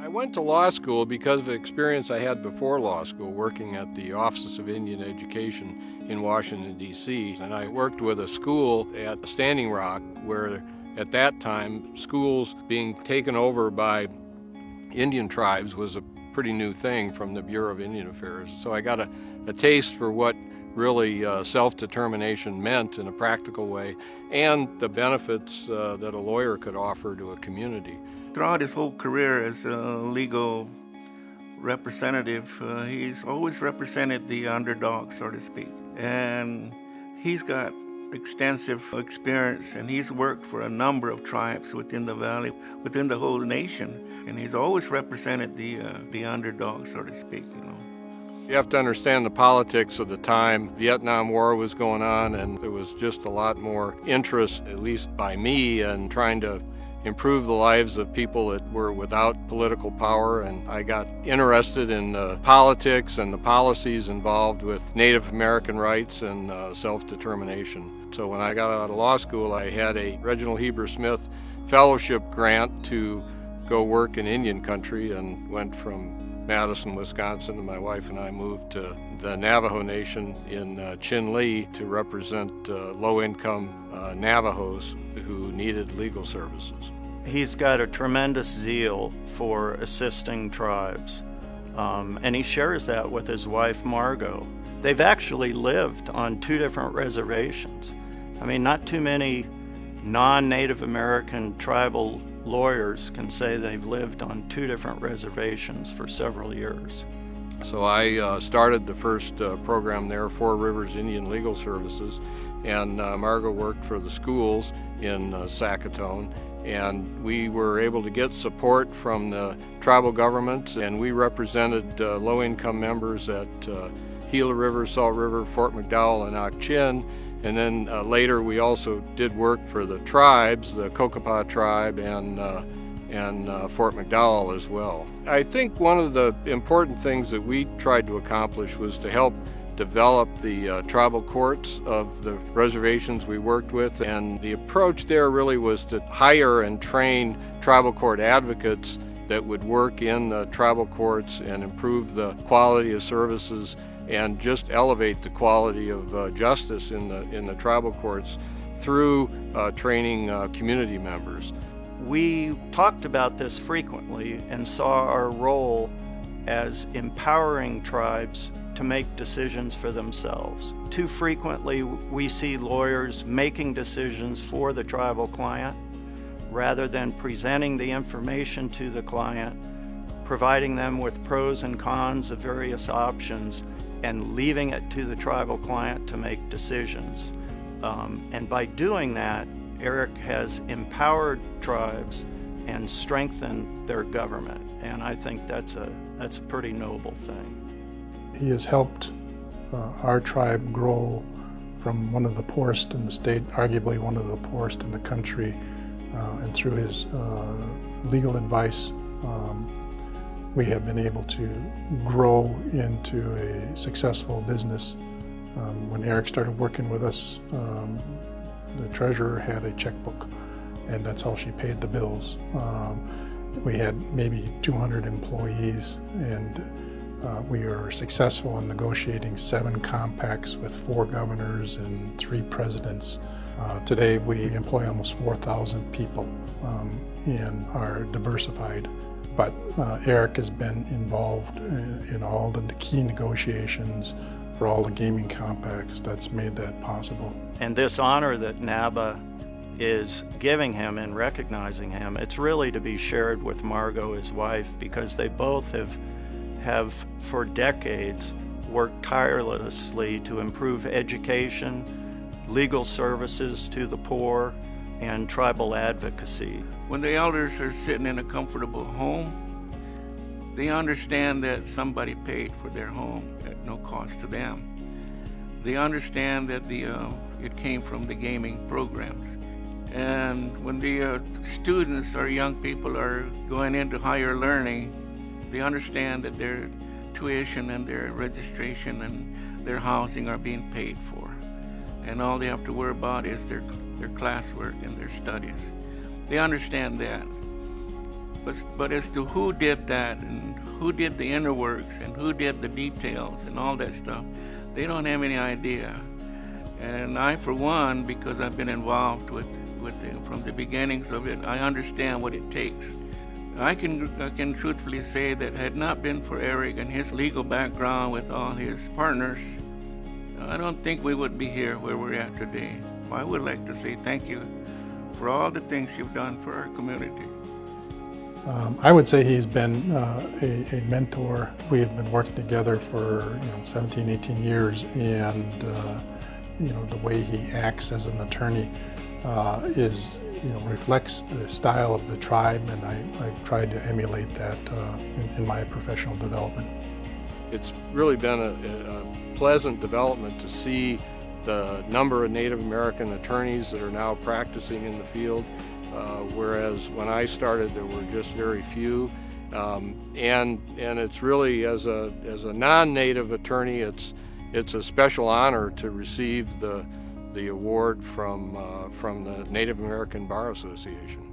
I went to law school because of the experience I had before law school working at the Office of Indian Education in Washington, D.C. And I worked with a school at Standing Rock where at that time schools being taken over by Indian tribes was a pretty new thing from the Bureau of Indian Affairs. So I got a taste for what really self-determination meant in a practical way and the benefits that a lawyer could offer to a community. Throughout his whole career as a legal representative, he's always represented the underdog, so to speak. And he's got extensive experience, and he's worked for a number of tribes within the valley, within the whole nation. And he's always represented the underdog, so to speak, You have to understand the politics of the time. Vietnam War was going on, and there was just a lot more interest, at least by me, in trying to improve the lives of people that were without political power. And I got interested in politics and the policies involved with Native American rights and self-determination. So when I got out of law school, I had a Reginald Heber Smith fellowship grant to go work in Indian country and went from Madison, Wisconsin, and my wife and I moved to the Navajo Nation in Chinle to represent low-income Navajos who needed legal services. He's got a tremendous zeal for assisting tribes, and he shares that with his wife, Margot. They've actually lived on two different reservations. I mean, not too many non-Native American tribal lawyers can say they've lived on two different reservations for several years. So I started the first program there, Four Rivers Indian Legal Services, and Margot worked for the schools in Sackatoon, and we were able to get support from the tribal government, and we represented low-income members at Gila River, Salt River, Fort McDowell, and Ak-Chin. And then later we also did work for the tribes, the Kokopah tribe and Fort McDowell as well. I think one of the important things that we tried to accomplish was to help develop the tribal courts of the reservations we worked with, and the approach there really was to hire and train tribal court advocates that would work in the tribal courts and improve the quality of services and just elevate the quality of justice in the tribal courts through training community members. We talked about this frequently and saw our role as empowering tribes to make decisions for themselves. Too frequently, we see lawyers making decisions for the tribal client rather than presenting the information to the client, providing them with pros and cons of various options, and leaving it to the tribal client to make decisions. And by doing that, Eric has empowered tribes and strengthened their government, and I think that's a pretty noble thing. He has helped our tribe grow from one of the poorest in the state, arguably one of the poorest in the country, and through his legal advice, we have been able to grow into a successful business. When Eric started working with us, the treasurer had a checkbook, and that's how she paid the bills. We had maybe 200 employees, and we were successful in negotiating 7 compacts with 4 governors and 3 presidents. Today we employ almost 4,000 people and are diversified. But Eric has been involved in all the key negotiations for all the gaming compacts that's made that possible. And this honor that NABA is giving him and recognizing him, it's really to be shared with Margot, his wife, because they both have for decades worked tirelessly to improve education, legal services to the poor, and tribal advocacy. When the elders are sitting in a comfortable home, they understand that somebody paid for their home at no cost to them. They understand that it came from the gaming programs. And when the students or young people are going into higher learning, they understand that their tuition and their registration and their housing are being paid for. And all they have to worry about is their classwork and their studies. They understand that. But as to who did that and who did the inner works and who did the details and all that stuff, they don't have any idea. And I, for one, because I've been involved with it from the beginnings of it, I understand what it takes. I can truthfully say that had not been for Eric and his legal background with all his partners, I don't think we would be here where we're at today. I would like to say thank you for all the things you've done for our community. I would say he's been a mentor. We have been working together for 17, 18 years, and the way he acts as an attorney reflects the style of the tribe, and I've tried to emulate that in my professional development. It's really been a pleasant development to see the number of Native American attorneys that are now practicing in the field, whereas when I started there were just very few. And it's really, as a non-Native attorney, it's a special honor to receive the award from the Native American Bar Association.